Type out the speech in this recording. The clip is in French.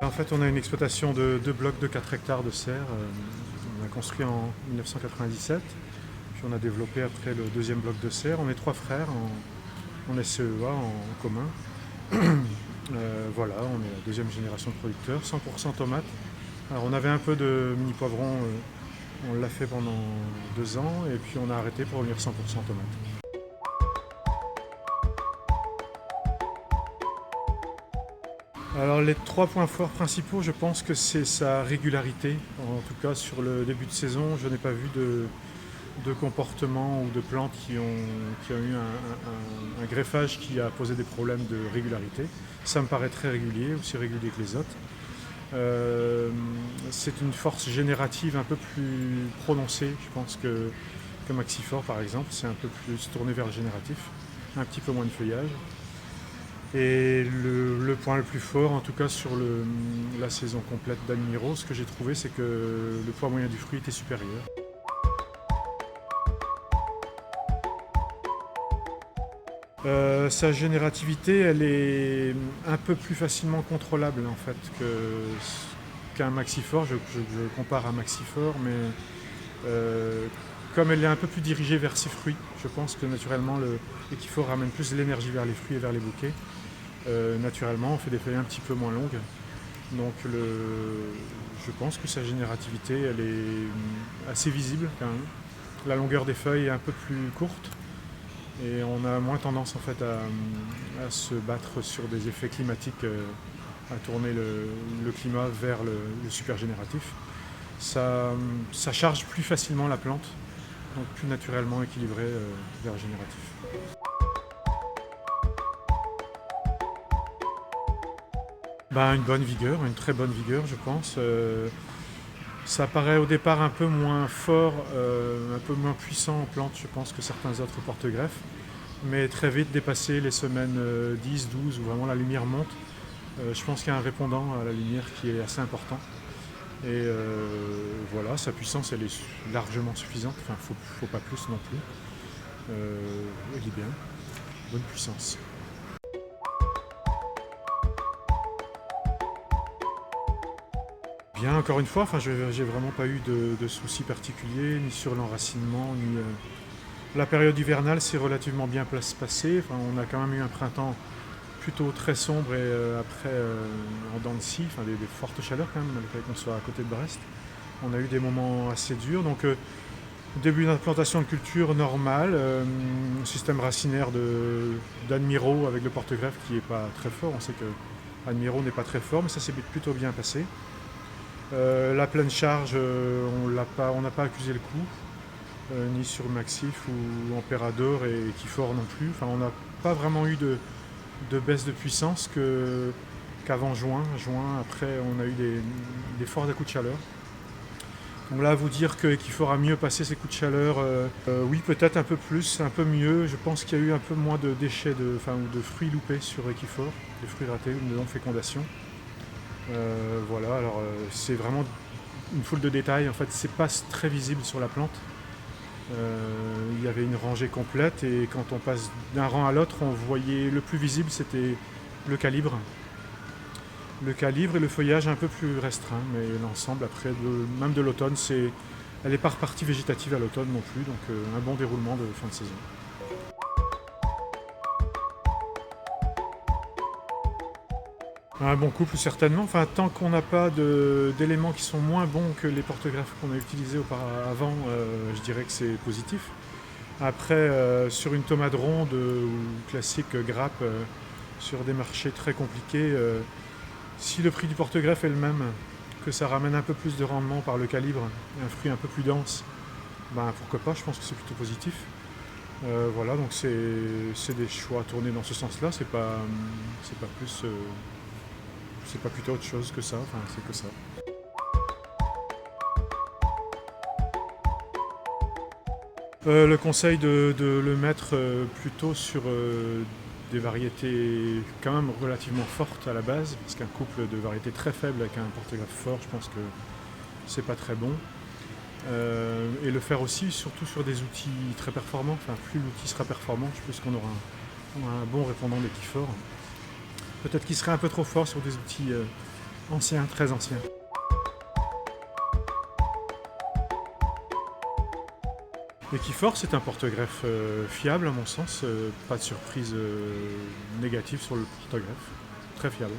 En fait, on a une exploitation de 2 blocs de 4 hectares de serre. On a construit en 1997, puis on a développé après le deuxième bloc de serre. On est 3 frères en SCEA, en commun. Voilà, on est la deuxième génération de producteurs, 100% tomates. Alors on avait un peu de mini poivron, on l'a fait pendant 2 ans, et puis on a arrêté pour revenir 100% tomates. Alors les 3 points forts principaux, je pense que c'est sa régularité. En tout cas, sur le début de saison, je n'ai pas vu de comportement ou de plantes qui ont eu un greffage qui a posé des problèmes de régularité. Ça me paraît très régulier, aussi régulier que les autres. C'est une force générative un peu plus prononcée, je pense, que Maxifort par exemple. C'est un peu plus tourné vers le génératif, un petit peu moins de feuillage. Et le point le plus fort, en tout cas sur la saison complète d'Admiro, ce que j'ai trouvé, c'est que le poids moyen du fruit était supérieur. Sa générativité, elle est un peu plus facilement contrôlable en fait qu'un Maxifort. Je compare à Maxifort, mais comme elle est un peu plus dirigée vers ses fruits, je pense que naturellement l'Equifort ramène plus de l'énergie vers les fruits et vers les bouquets. Naturellement, on fait des feuilles un petit peu moins longues. Donc je pense que sa générativité, elle est assez visible quand même. La longueur des feuilles est un peu plus courte et on a moins tendance en fait à se battre sur des effets climatiques, à tourner le climat vers le super génératif. Ça charge plus facilement la plante, donc plus naturellement équilibré vers le génératif. Une bonne vigueur, une très bonne vigueur je pense. Ça paraît au départ un peu moins fort, un peu moins puissant en plante je pense que certains autres porte-greffes. Mais très vite dépassé les semaines 10, 12 où vraiment la lumière monte, je pense qu'il y a un répondant à la lumière qui est assez important. Et voilà, sa puissance elle est largement suffisante, enfin faut pas plus non plus. Elle est bien, bonne puissance. Bien, encore une fois, enfin, j'ai vraiment pas eu de soucis particuliers, ni sur l'enracinement, ni. La période hivernale s'est relativement bien passée. Enfin, on a quand même eu un printemps plutôt très sombre et après en dents de scie, enfin, des fortes chaleurs quand même, malgré qu'on soit à côté de Brest. On a eu des moments assez durs. Donc, début d'implantation de culture normale, système racinaire d'Admiro avec le porte-greffe qui n'est pas très fort. On sait que Admiro n'est pas très fort, mais ça s'est plutôt bien passé. La pleine charge, on n'a pas accusé le coup, ni sur Maxif ou Emperador et Equifort non plus. Enfin, on n'a pas vraiment eu de baisse de puissance qu'avant juin. Juin, après, on a eu des forts coups de chaleur. Donc là, vous dire que Equifort a mieux passé ses coups de chaleur, oui, peut-être un peu plus, un peu mieux. Je pense qu'il y a eu un peu moins de déchets, ou de fruits loupés sur Equifort, des fruits ratés ou de non-fécondation. Voilà, alors c'est vraiment une foule de détails. En fait, c'est pas très visible sur la plante. Il y avait une rangée complète et quand on passe d'un rang à l'autre, on voyait le plus visible, c'était le calibre. Le calibre et le feuillage un peu plus restreint, mais l'ensemble après, même de l'automne, elle n'est pas repartie végétative à l'automne non plus, donc un bon déroulement de fin de saison. Un bon couple certainement, enfin tant qu'on n'a pas d'éléments qui sont moins bons que les porte-greffes qu'on a utilisés auparavant, je dirais que c'est positif. Après, sur une tomate ronde ou classique grappe, sur des marchés très compliqués, si le prix du porte-greffe est le même, que ça ramène un peu plus de rendement par le calibre, un fruit un peu plus dense, pourquoi pas, je pense que c'est plutôt positif. Voilà, donc c'est des choix tournés dans ce sens-là, c'est pas plus. C'est pas plutôt autre chose que ça, enfin c'est que ça. Le conseil de le mettre plutôt sur des variétés quand même relativement fortes à la base, parce qu'un couple de variétés très faibles avec un porte-greffe fort, je pense que c'est pas très bon. Et le faire aussi surtout sur des outils très performants, enfin plus l'outil sera performant, plus qu'on aura un bon répondant d'Equifort. Peut-être qu'il serait un peu trop fort sur des outils Ancien, très ancien. Equiforce est un porte-greffe fiable à mon sens, pas de surprise négative sur le porte-greffe, très fiable.